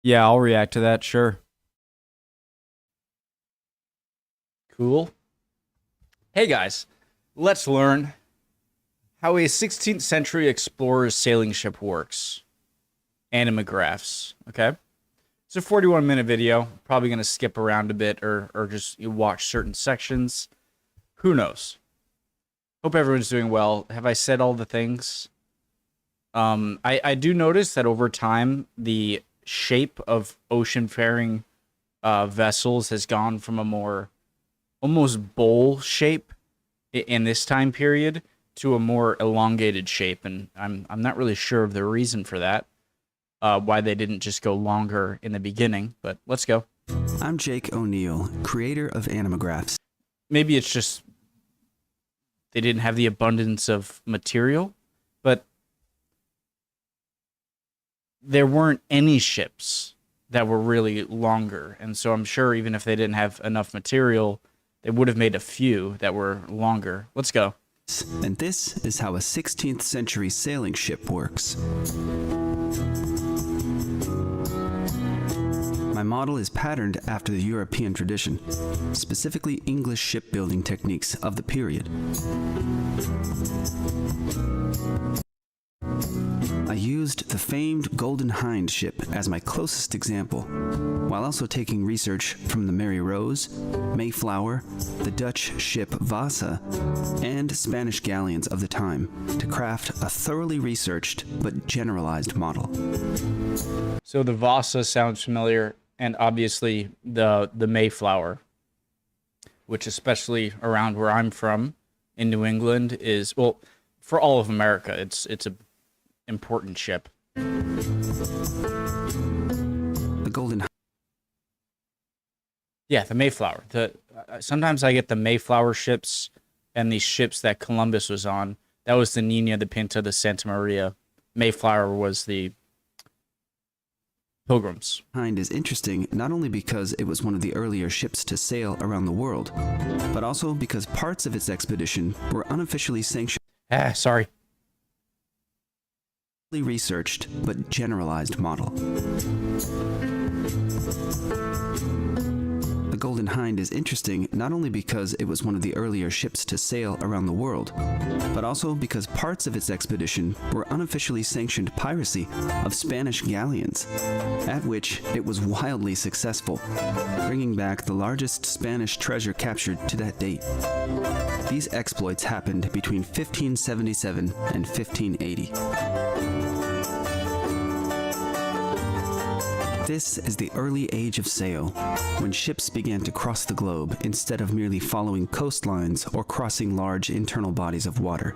Yeah, I'll react to that, sure. Cool. Hey guys, let's learn how a 16th century explorer's sailing ship works. Animagraphs, okay? It's a 41-minute video. Probably going to skip around a bit or just watch certain sections. Who knows? Hope everyone's doing well. Have I said all the things? I do notice that over time, the shape of ocean-faring vessels has gone from a more almost bowl shape in this time period to a more elongated shape, and I'm not really sure of the reason for that. Why they didn't just go longer in the beginning, but let's go. I'm Jake O'Neill, creator of Animagraphs. Maybe it's just they didn't have the abundance of material, but there weren't any ships that were really longer, and so I'm sure even if they didn't have enough material, they would have made a few that were longer. Let's go. And this is how a 16th century sailing ship works. My model is patterned after the European tradition, specifically English shipbuilding techniques of the period. I used the famed Golden Hind ship as my closest example, while also taking research from the Mary Rose, Mayflower, the Dutch ship Vasa, and Spanish galleons of the time to craft a thoroughly researched but generalized model. So the Vasa sounds familiar, and obviously the Mayflower, which especially around where I'm from in New England is, well, for all of America, it's a important ship. The Golden Yeah, the Mayflower. Sometimes I get the Mayflower ships and these ships that Columbus was on. That was the Nina, the Pinta, the Santa Maria. Mayflower was the Pilgrims. Hind is interesting not only because it was one of the earlier ships to sail around the world, but also because parts of its expedition were unofficially sanctioned. Sorry. Researched but generalized model. The Golden Hind is interesting not only because it was one of the earlier ships to sail around the world, but also because parts of its expedition were unofficially sanctioned piracy of Spanish galleons, at which it was wildly successful, bringing back the largest Spanish treasure captured to that date. These exploits happened between 1577 and 1580. This is the early age of sail, when ships began to cross the globe instead of merely following coastlines or crossing large internal bodies of water.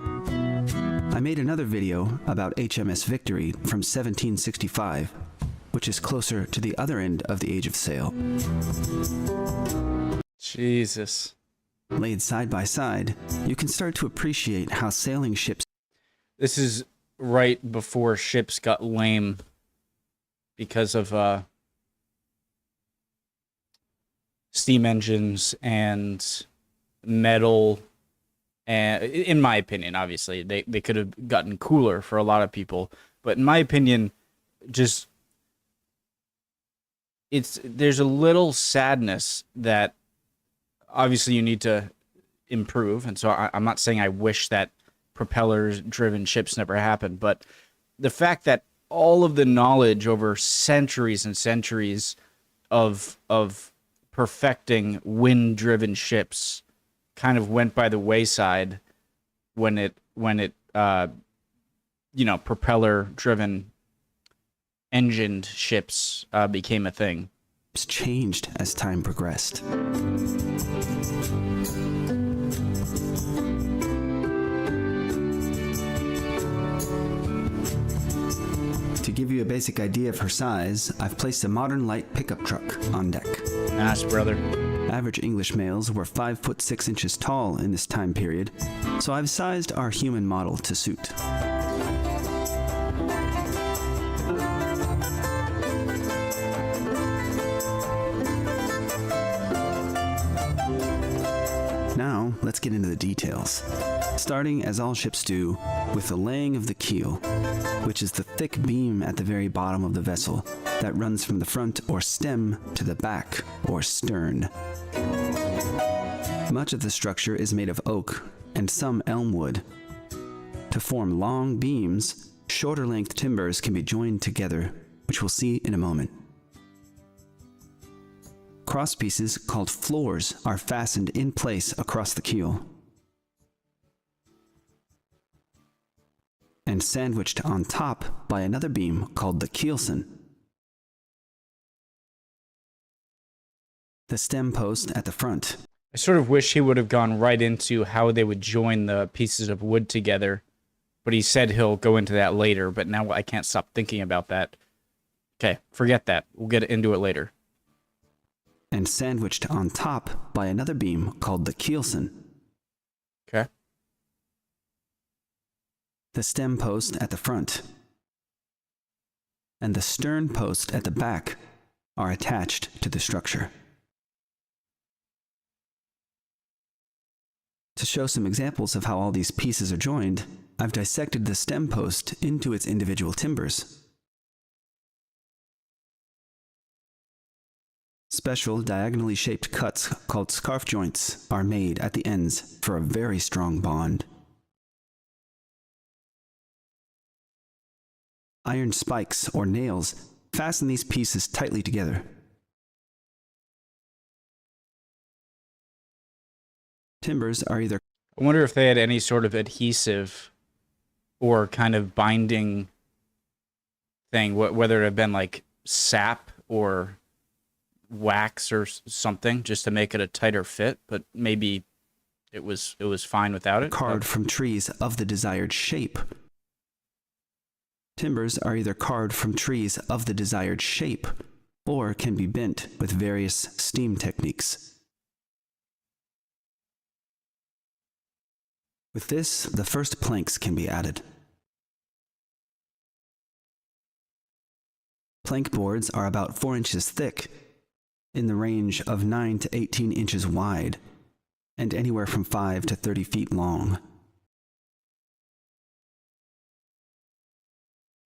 I made another video about HMS Victory from 1765, which is closer to the other end of the age of sail. Jesus. Laid side by side, you can start to appreciate how sailing ships... This is right before ships got lame because of steam engines and metal, and in my opinion, obviously they could have gotten cooler for a lot of people, but in my opinion, just there's a little sadness that obviously you need to improve, and so I'm not saying I wish that propellers driven ships never happened, but the fact that all of the knowledge over centuries and centuries of perfecting wind-driven ships kind of went by the wayside when it propeller-driven engined ships became a thing. Changed as time progressed. To give you a basic idea of her size, I've placed a modern light pickup truck on deck. Nice, brother. Average English males were 5 foot 6 inches tall in this time period, so I've sized our human model to suit. Now, let's let's get into the details. Starting, as all ships do, with the laying of the keel, which is the thick beam at the very bottom of the vessel that runs from the front or stem to the back or stern. Much of the structure is made of oak and some elm wood. To form long beams, shorter length timbers can be joined together, which we'll see in a moment. Crosspieces called floors are fastened in place across the keel and sandwiched on top by another beam called the keelson. The stem post at the front. I sort of wish he would have gone right into how they would join the pieces of wood together, but he said he'll go into that later, but now I can't stop thinking about that. Okay, forget that. We'll get into it later. And sandwiched on top by another beam called the keelson. Okay. The stem post at the front and the stern post at the back are attached to the structure. To show some examples of how all these pieces are joined, I've dissected the stem post into its individual timbers. Special diagonally shaped cuts called scarf joints are made at the ends for a very strong bond. Iron spikes or nails fasten these pieces tightly together. Timbers are either... I wonder if they had any sort of adhesive or kind of binding thing, whether it had been like sap or wax or something, just to make it a tighter fit, but maybe it was fine without it. Carved from trees of the desired shape. Timbers are either carved from trees of the desired shape or can be bent with various steam techniques. With this, the first planks can be added. Plank boards are about 4 inches thick, in the range of 9 to 18 inches wide, and anywhere from 5 to 30 feet long.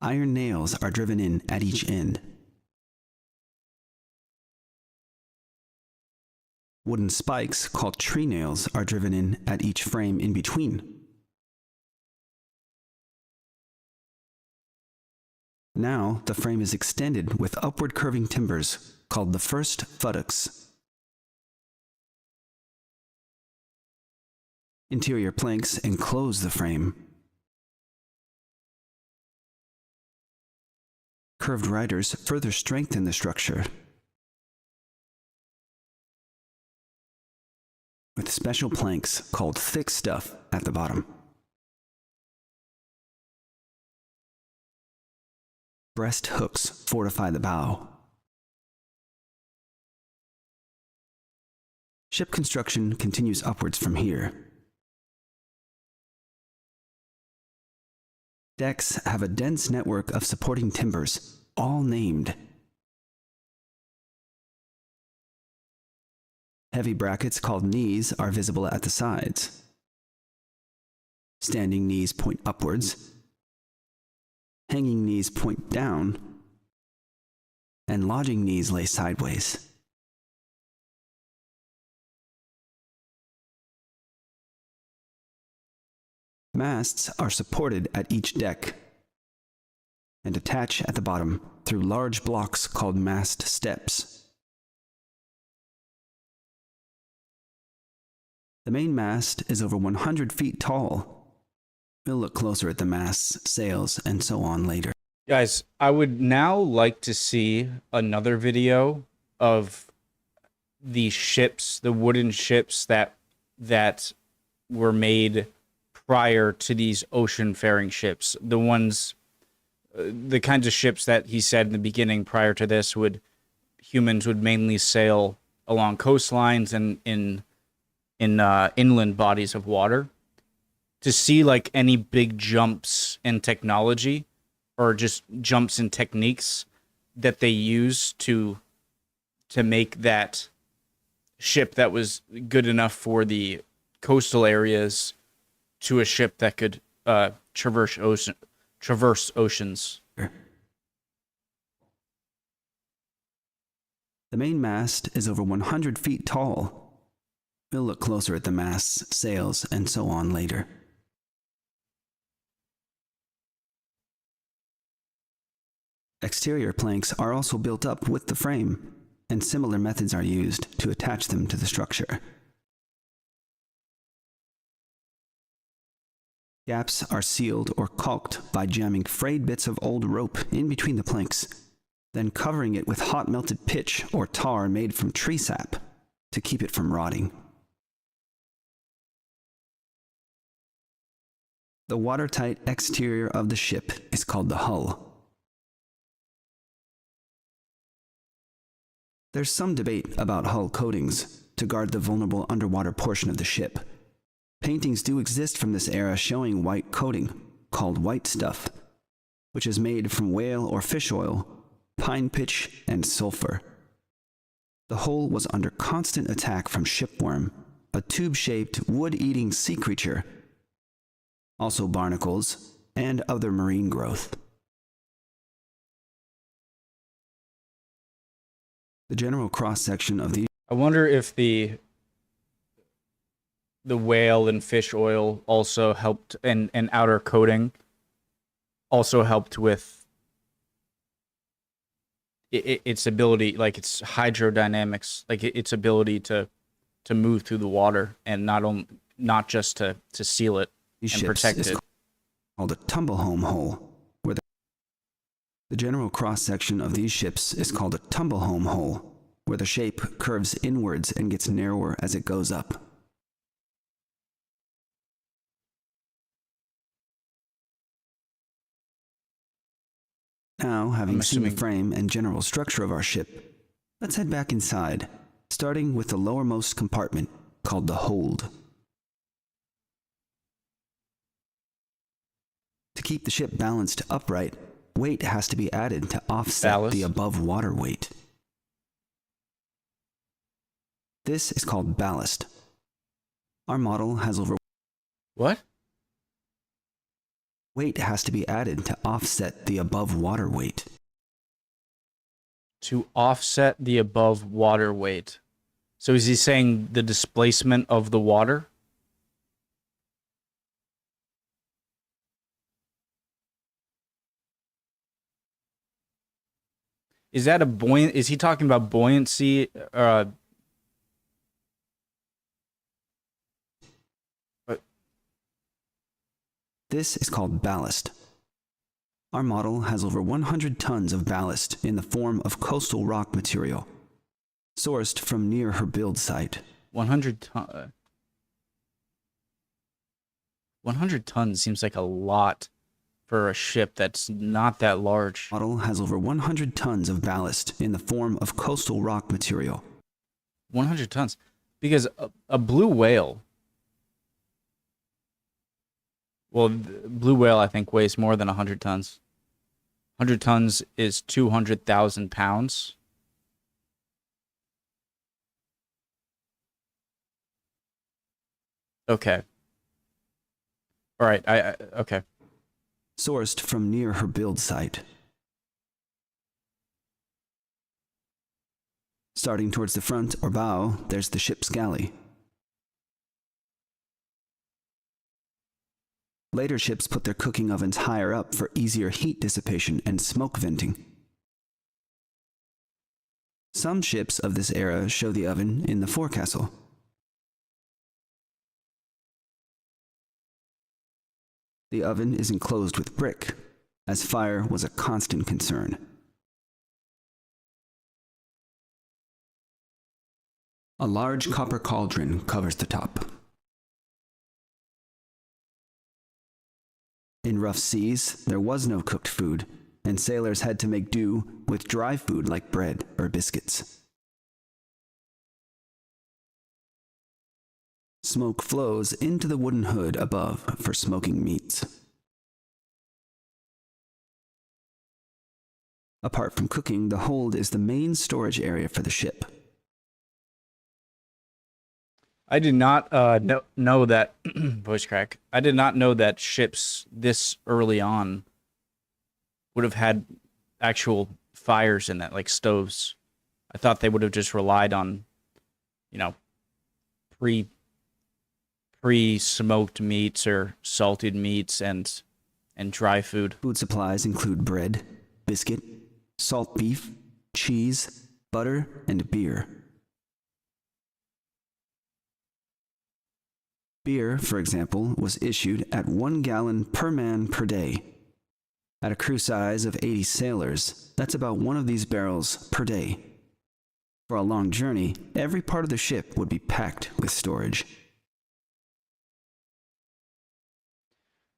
Iron nails are driven in at each end. Wooden spikes, called tree nails, are driven in at each frame in between. Now, the frame is extended with upward curving timbers, called the first futtocks. Interior planks enclose the frame. Curved riders further strengthen the structure with special planks called thick stuff at the bottom. Breast hooks fortify the bow. Ship construction continues upwards from here. Decks have a dense network of supporting timbers, all named. Heavy brackets called knees are visible at the sides. Standing knees point upwards. Hanging knees point down. And lodging knees lay sideways. Masts are supported at each deck and attach at the bottom through large blocks called mast steps. The main mast is over 100 feet tall. We'll look closer at the masts, sails, and so on later. Guys, I would now like to see another video of the ships, the wooden ships that were made prior to these ocean-faring ships. The ones, the kinds of ships that he said in the beginning prior to this humans would mainly sail along coastlines and in inland bodies of water. To see like any big jumps in technology or just jumps in techniques that they use to make that ship that was good enough for the coastal areas to a ship that could traverse oceans. The main mast is over 100 feet tall. We'll look closer at the masts, sails, and so on later. Exterior planks are also built up with the frame, and similar methods are used to attach them to the structure. Gaps are sealed or caulked by jamming frayed bits of old rope in between the planks, then covering it with hot melted pitch or tar made from tree sap to keep it from rotting. The watertight exterior of the ship is called the hull. There's some debate about hull coatings to guard the vulnerable underwater portion of the ship. Paintings do exist from this era showing white coating, called white stuff, which is made from whale or fish oil, pine pitch, and sulfur. The hull was under constant attack from shipworm, a tube-shaped, wood-eating sea creature, also barnacles, and other marine growth. The general cross-section of the I wonder if the whale and fish oil also helped, and outer coating also helped with its ability, like its hydrodynamics, like its ability to move through the water, and not just to seal it and protect it. Called a tumble-home hull, where the general cross-section of these ships is called a tumble-home hull, where the shape curves inwards and gets narrower as it goes up. Now, having seen the frame and general structure of our ship, let's head back inside, starting with the lowermost compartment, called the hold. To keep the ship balanced upright, weight has to be added to offset the above water weight. This is called ballast. Our model has over... What? Weight has to be added to offset the above water weight. To offset the above water weight. So is he saying the displacement of the water? Is that a buoyant? Is he talking about buoyancy? This is called ballast. Our model has over 100 tons of ballast in the form of coastal rock material, sourced from near her build site. 100 tons seems like a lot for a ship that's not that large. Model has over 100 tons of ballast in the form of coastal rock material. 100 tons. Because a blue whale... Well, blue whale, I think, weighs more than 100 tons. 100 tons is 200,000 pounds. Okay. All right, okay. Sourced from near her build site. Starting towards the front or bow, there's the ship's galley. Later ships put their cooking ovens higher up for easier heat dissipation and smoke venting. Some ships of this era show the oven in the forecastle. The oven is enclosed with brick, as fire was a constant concern. A large copper cauldron covers the top. In rough seas, there was no cooked food, and sailors had to make do with dry food like bread or biscuits. Smoke flows into the wooden hood above for smoking meats. Apart from cooking, the hold is the main storage area for the ship. I did not know that voice crack. I did not know that ships this early on would have had actual fires in it, like stoves. I thought they would have just relied on, you know, pre smoked meats or salted meats and dry food. Food supplies include bread, biscuit, salt beef, cheese, butter, and beer. Beer, for example, was issued at 1 gallon per man per day. At a crew size of 80 sailors, that's about one of these barrels per day. For a long journey, every part of the ship would be packed with storage.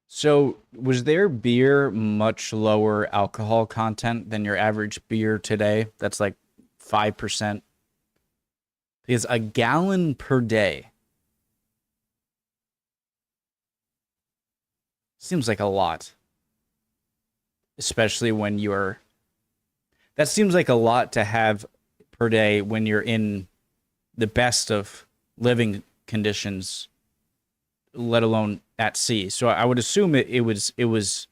So, was their beer much lower alcohol content than your average beer today? That's like 5%. Because a gallon per day seems like a lot. Especially when you're... That seems like a lot to have per day when you're in the best of living conditions, let alone at sea. So I would assume it was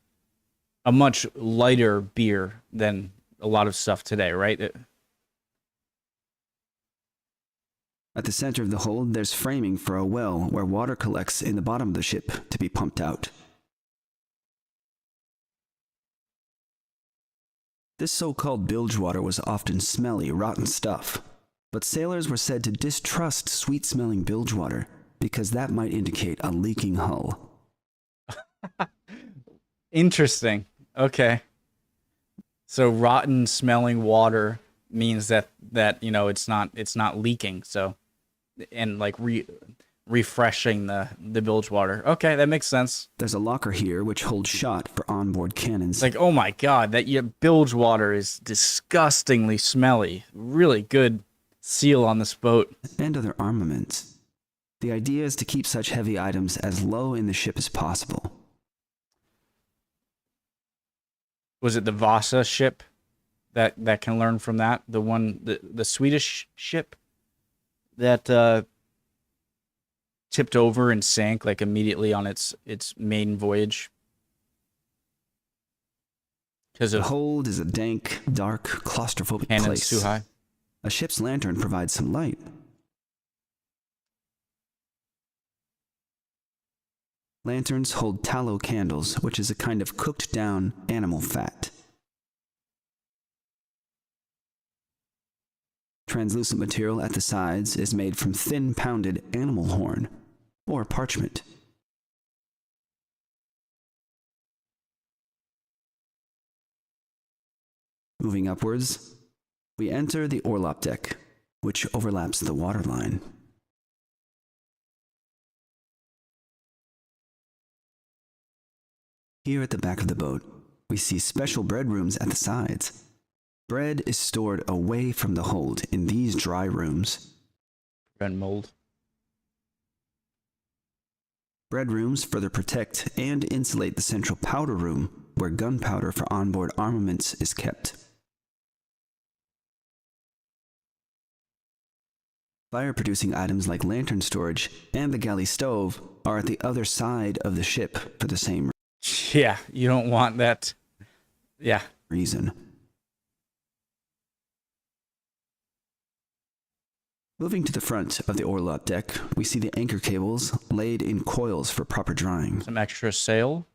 a much lighter beer than a lot of stuff today, right? At the center of the hold, there's framing for a well where water collects in the bottom of the ship to be pumped out. This so-called bilge water was often smelly, rotten stuff, but sailors were said to distrust sweet-smelling bilge water because that might indicate a leaking hull. Interesting. Okay. So rotten smelling water means that you know it's not leaking. So and like refreshing the bilge water. Okay, that makes sense. There's a locker here which holds shot for onboard cannons. Like, oh my god, that bilge water is disgustingly smelly. Really good seal on this boat. And other armaments. The idea is to keep such heavy items as low in the ship as possible. Was it the Vasa ship that can learn from that? The one, the Swedish ship that tipped over and sank like immediately on its maiden voyage. Because the hold is a dank, dark, claustrophobic place. Too high. A ship's lantern provides some light. Lanterns hold tallow candles, which is a kind of cooked down animal fat. Translucent material at the sides is made from thin pounded animal horn, or parchment. Moving upwards, we enter the Orlop Deck, which overlaps the waterline. Here at the back of the boat, we see special bread rooms at the sides. Bread is stored away from the hold in these dry rooms. Prevent mold. Bread rooms further protect and insulate the central powder room, where gunpowder for onboard armaments is kept. Fire-producing items like lantern storage and the galley stove are at the other side of the ship for the same Yeah, you don't want that. Yeah. reason. Moving to the front of the Orlop Deck, we see the anchor cables laid in coils for proper drying. Some extra sail.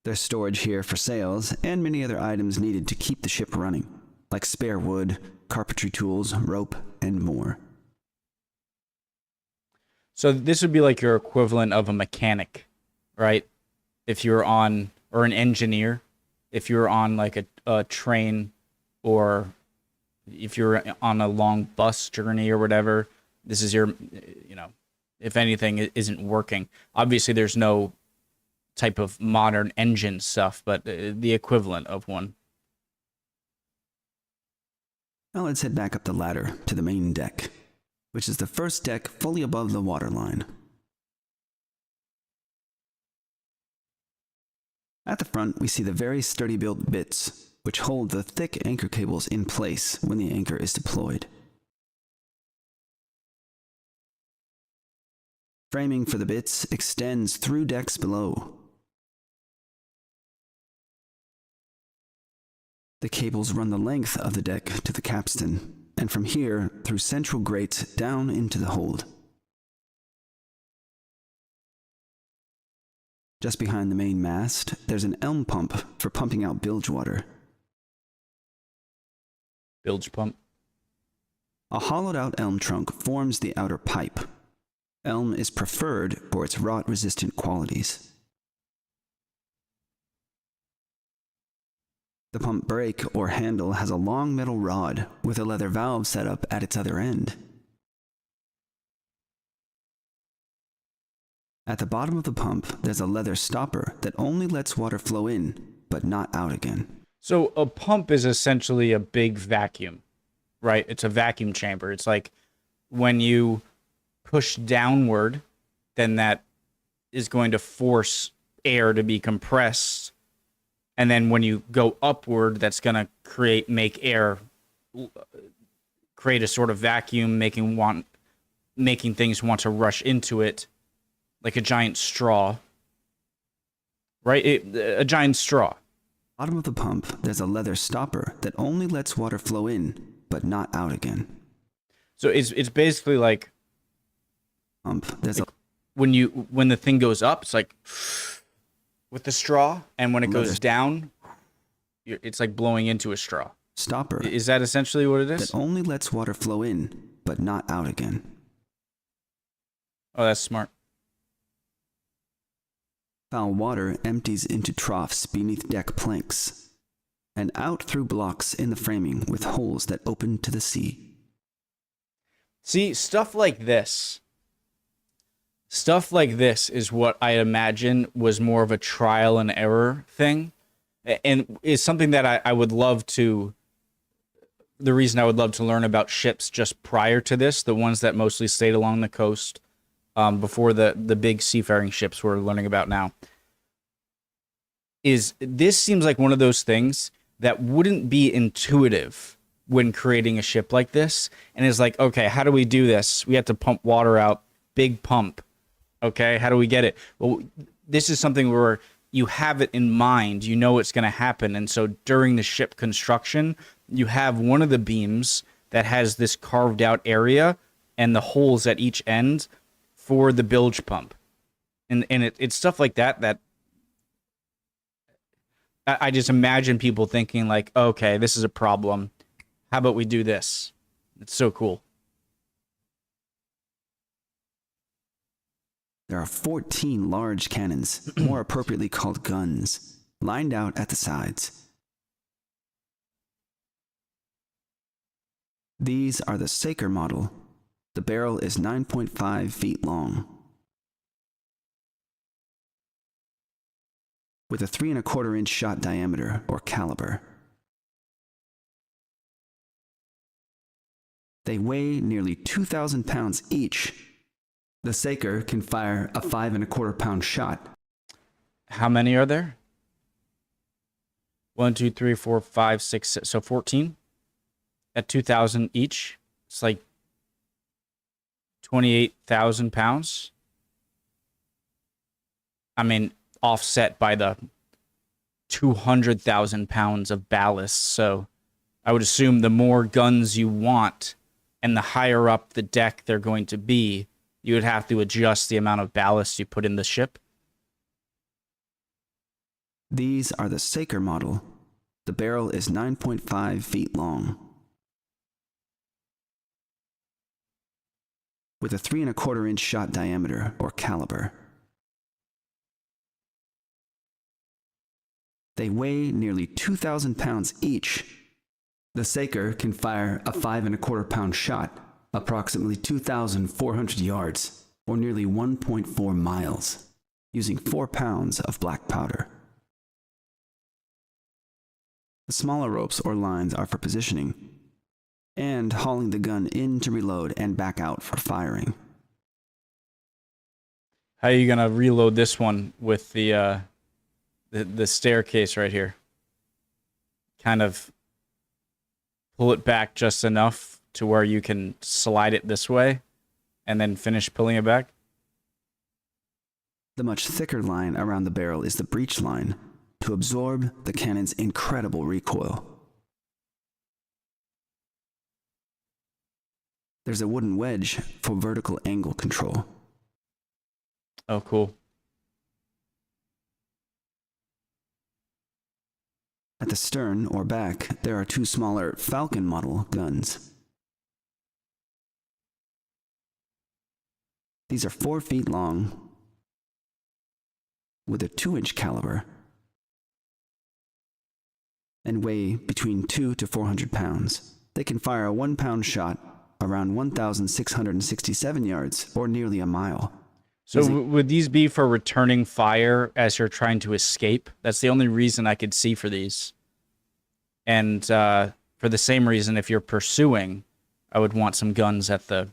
There's storage here for sails and many other items needed to keep the ship running, like spare wood, carpentry tools, rope, and more. So this would be like your equivalent of a mechanic, right? If you're on, or an engineer, if you're on like a train, or if you're on a long bus journey or whatever, this is your, you know, if anything isn't working. Obviously there's no type of modern engine stuff, but the equivalent of one. Now let's head back up the ladder to the main deck, which is the first deck fully above the waterline. At the front, we see the very sturdy built bits, which hold the thick anchor cables in place when the anchor is deployed. Framing for the bits extends through decks below. The cables run the length of the deck to the capstan, and from here through central grates down into the hold. Just behind the main mast, there's an elm pump for pumping out bilge water. Bilge pump. A hollowed-out elm trunk forms the outer pipe. Elm is preferred for its rot-resistant qualities. The pump brake or handle has a long metal rod with a leather valve set up at its other end. At the bottom of the pump, there's a leather stopper that only lets water flow in, but not out again. So a pump is essentially a big vacuum, right? It's a vacuum chamber. It's like when you push downward, then that is going to force air to be compressed. And then when you go upward, that's going to create a sort of vacuum, making things want to rush into it, like a giant straw, right? A giant straw. Bottom of the pump, there's a leather stopper that only lets water flow in, but not out again. So it's basically like There's like when the thing goes up, it's like with the straw, and when it goes down, it's like blowing into a straw. Stopper. Is that essentially what it is? That only lets water flow in, but not out again. Oh, that's smart. Foul water empties into troughs beneath deck planks, and out through blocks in the framing with holes that open to the sea. See, stuff like this is what I imagine was more of a trial and error thing, and is something that I would love to. The reason I would love to learn about ships just prior to this, the ones that mostly stayed along the coast, before the big seafaring ships we're learning about now, is this seems like one of those things that wouldn't be intuitive when creating a ship like this, and is like, okay, how do we do this? We have to pump water out, big pump. Okay, how do we get it? Well, this is something where you have it in mind, you know it's going to happen, and so during the ship construction, you have one of the beams that has this carved out area and the holes at each end for the bilge pump. And it's stuff like that I just imagine people thinking like, okay, this is a problem. How about we do this? It's so cool. There are 14 large cannons, more appropriately called guns, lined out at the sides. These are the Saker model. The barrel is 9.5 feet long. With a 3¼ inch shot diameter or caliber. They weigh nearly 2,000 pounds each. The Saker can fire a 5¼ pound shot. How many are there? 1, 2, 3, 4, 5, 6, 7, so 14 at 2,000 each. It's like 28,000 pounds. I mean, offset by the 200,000 pounds of ballast. So I would assume the more guns you want and the higher up the deck they're going to be, you would have to adjust the amount of ballast you put in the ship. These are the Saker model. The barrel is 9.5 feet long. With a 3¼ inch shot diameter or caliber. They weigh nearly 2,000 pounds each. The Saker can fire a 5¼ pound shot, approximately 2,400 yards, or nearly 1.4 miles, using 4 pounds of black powder. The smaller ropes or lines are for positioning, and hauling the gun in to reload and back out for firing. How are you gonna reload this one with the staircase right here? Kind of pull it back just enough to where you can slide it this way and then finish pulling it back? The much thicker line around the barrel is the breech line, to absorb the cannon's incredible recoil. There's a wooden wedge for vertical angle control. Oh, cool. At the stern or back, there are two smaller Falcon model guns. These are 4 feet long, with a 2-inch caliber, and weigh between 2 to 400 pounds. They can fire a 1-pound shot around 1,667 yards, or nearly a mile. So would these be for returning fire as you're trying to escape? That's the only reason I could see for these. And for the same reason, if you're pursuing, I would want some guns at the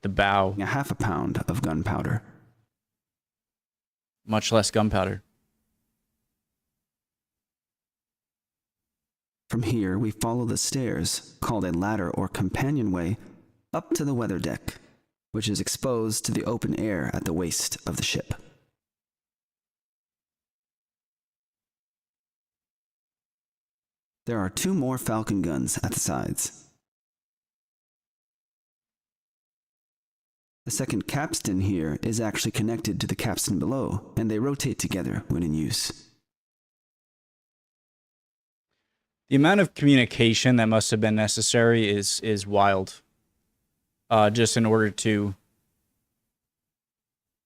bow. A half a pound of gunpowder. Much less gunpowder. From here, we follow the stairs, called a ladder or companionway, up to the weather deck, which is exposed to the open air at the waist of the ship. There are 2 more Falcon guns at the sides. The second capstan here is actually connected to the capstan below, and they rotate together when in use. The amount of communication that must have been necessary is wild. Just in order to,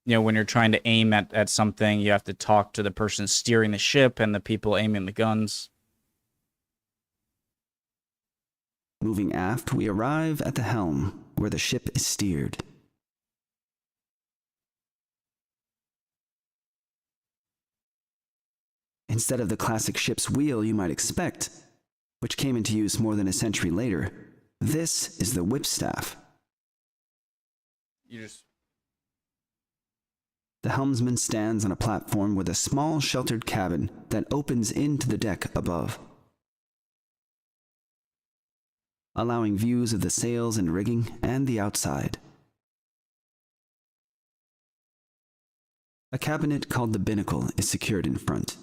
when you're trying to aim at something, you have to talk to the person steering the ship and the people aiming the guns. Moving aft, we arrive at the helm, where the ship is steered. Instead of the classic ship's wheel you might expect, which came into use more than a century later, this is the whipstaff. The helmsman stands on a platform with a small sheltered cabin that opens into the deck above, allowing views of the sails and rigging and the outside. A cabinet called the binnacle is secured in front,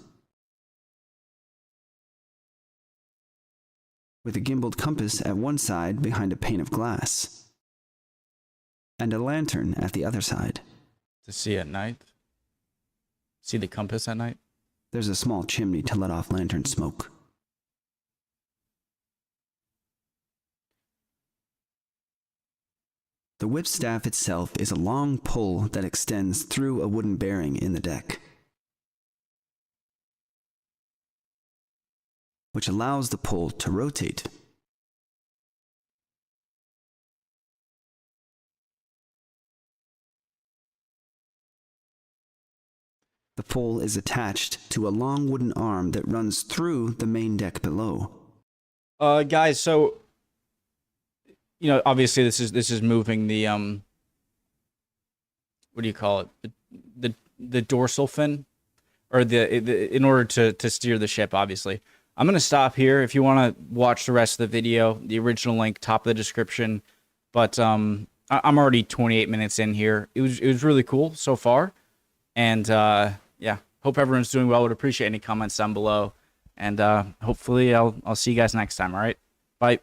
with a gimbaled compass at one side behind a pane of glass, and a lantern at the other side. To see at night? See the compass at night? There's a small chimney to let off lantern smoke. The whipstaff itself is a long pole that extends through a wooden bearing in the deck, which allows the pole to rotate. The pole is attached to a long wooden arm that runs through the main deck below. Guys, so obviously this is moving the what do you call it? The dorsal fin, or in order to steer the ship, obviously. I'm going to stop here. If you want to watch the rest of the video, the original link, top of the description. But I'm already 28 minutes in here. It was really cool so far. And yeah, hope everyone's doing well. Would appreciate any comments down below. And hopefully I'll see you guys next time, all right? Bye.